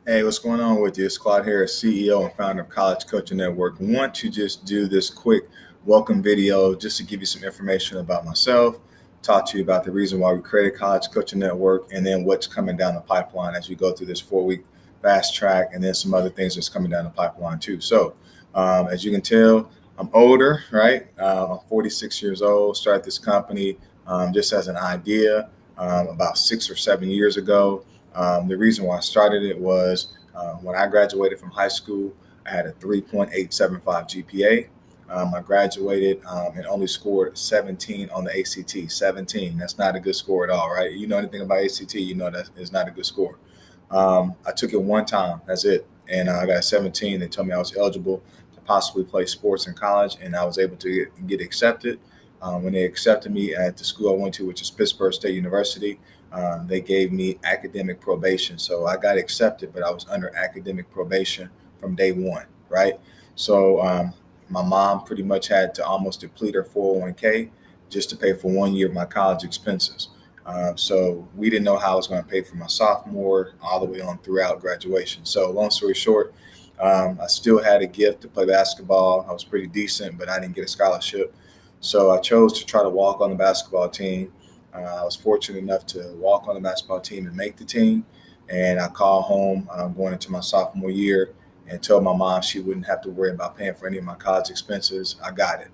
Hey, what's going on with you? It's Claude here, CEO and founder of College Coaching Network. Want to just do this quick welcome video just to give you some information about myself, talk to you about the reason why we created College Coaching Network, and then what's coming down the pipeline as we go through this 4 week fast track, and then some other things that's coming down the pipeline too. So, as you can tell, I'm older, right? I'm 46 years old, started this company just as an idea about 6 or 7 years ago. The reason why I started it was when I graduated from high school, I had a 3.875 GPA. I graduated and only scored 17 on the ACT. 17. That's not a good score at all, right? You know anything about ACT, you know that is not a good score. I took it one time. That's it. And I got 17. They told me I was eligible to possibly play sports in college, and I was able to get accepted. When they accepted me at the school I went to, which is Pittsburgh State University, they gave me academic probation. So I got accepted, but I was under academic probation from day one, right? So my mom pretty much had to almost deplete her 401k just to pay for 1 year of my college expenses. So we didn't know how I was going to pay for my sophomore all the way on throughout graduation. So long story short, I still had a gift to play basketball. I was pretty decent, but I didn't get a scholarship. So I chose to try to walk on the basketball team. I was fortunate enough to walk on the basketball team and make the team. And I called home going into my sophomore year and told my mom she wouldn't have to worry about paying for any of my college expenses. I got it,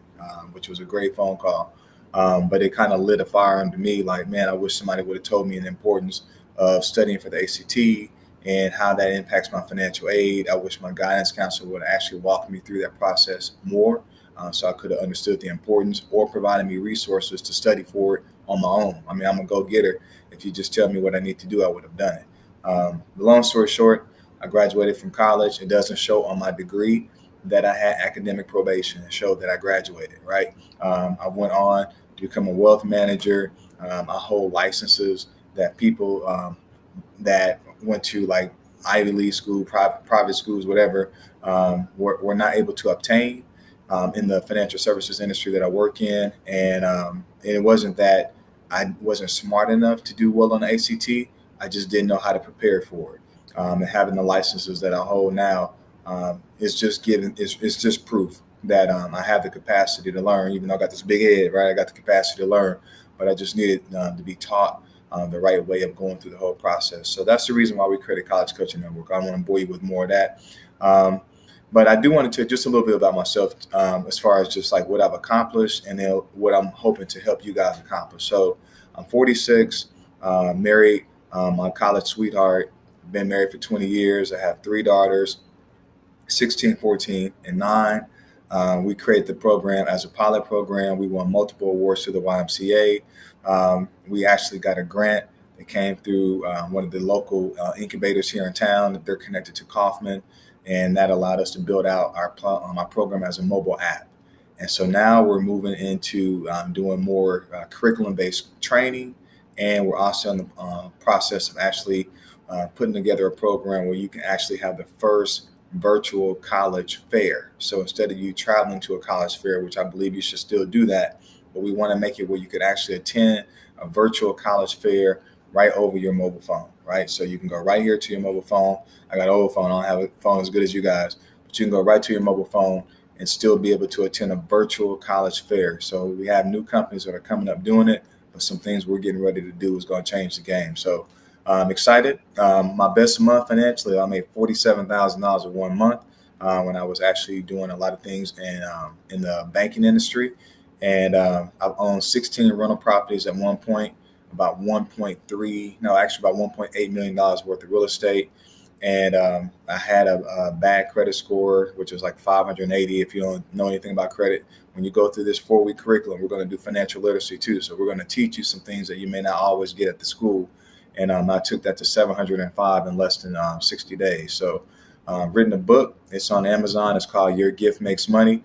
which was a great phone call. But it kind of lit a fire under me like, man, I wish somebody would have told me the importance of studying for the ACT and how that impacts my financial aid. I wish my guidance counselor would have actually walked me through that process more, so I could have understood the importance or provided me resources to study for it on my own. I mean, I'm a go-getter. If you just tell me what I need to do, I would have done it. The long story short, I graduated from college. It doesn't show on my degree that I had academic probation. It showed that I graduated, right? I went on to become a wealth manager. I hold licenses that people that went to like Ivy League school, private schools, whatever, were not able to obtain in the financial services industry that I work in. And it wasn't that I wasn't smart enough to do well on the ACT. I just didn't know how to prepare for it. And having the licenses that I hold now is just it's just proof that I have the capacity to learn. Even though I got this big head, right? I got the capacity to learn, but I just needed to be taught the right way of going through the whole process. So that's the reason why we created College Coaching Network. I don't want to bore you with more of that. But I do want to tell just a little bit about myself as far as just like what I've accomplished and then what I'm hoping to help you guys accomplish. So I'm 46, married, my college sweetheart, been married for 20 years. I have three daughters, 16, 14, and 9. We created the program as a pilot program. We won multiple awards through the YMCA. We actually got a grant that came through one of the local incubators here in town. They're connected to Kauffman, and that allowed us to build out our program as a mobile app. And so now we're moving into doing more curriculum-based training, and we're also in the process of actually putting together a program where you can actually have the first virtual college fair. So instead of you traveling to a college fair, which I believe you should still do that, but we want to make it where you could actually attend a virtual college fair right over your mobile phone, right? So you can go right here to your mobile phone. I got an old phone. I don't have a phone as good as you guys, but you can go right to your mobile phone and still be able to attend a virtual college fair. So we have new companies that are coming up doing it, but some things we're getting ready to do is going to change the game. So I'm excited. My best month financially, I made $47,000 in 1 month when I was actually doing a lot of things in the banking industry. And I've owned 16 rental properties at one point, about 1.3, no, actually about $1.8 million worth of real estate. And I had a bad credit score, which was like 580. If you don't know anything about credit, when you go through this 4 week curriculum, we're going to do financial literacy too. So we're going to teach you some things that you may not always get at the school. And I took that to 705 in less than 60 days. So written a book. It's on Amazon. It's called Your Gift Makes Money.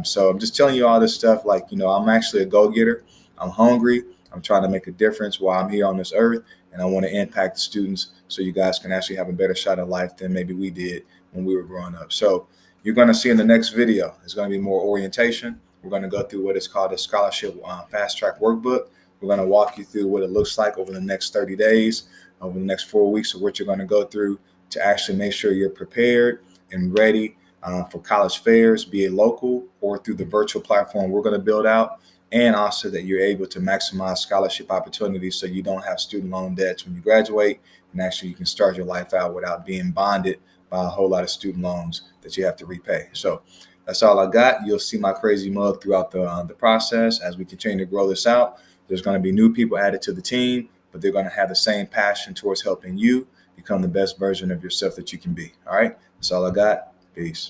So I'm just telling you all this stuff like, I'm actually a go-getter. I'm hungry. I'm trying to make a difference while I'm here on this earth. And I want to impact the students so you guys can actually have a better shot at life than maybe we did when we were growing up. So you're going to see in the next video, it's going to be more orientation. We're going to go through what is called a scholarship fast track workbook. We're going to walk you through what it looks like over the next 30 days. over the next 4 weeks of what you're going to go through to actually make sure you're prepared and ready for college fairs, be it local or through the virtual platform we're going to build out, and also that you're able to maximize scholarship opportunities so you don't have student loan debts when you graduate, and actually you can start your life out without being bonded by a whole lot of student loans that you have to repay. So that's all I got. You'll see my crazy mug throughout the process as we continue to grow this out. There's going to be new people added to the team, but they're going to have the same passion towards helping you become the best version of yourself that you can be. All right. That's all I got. Peace.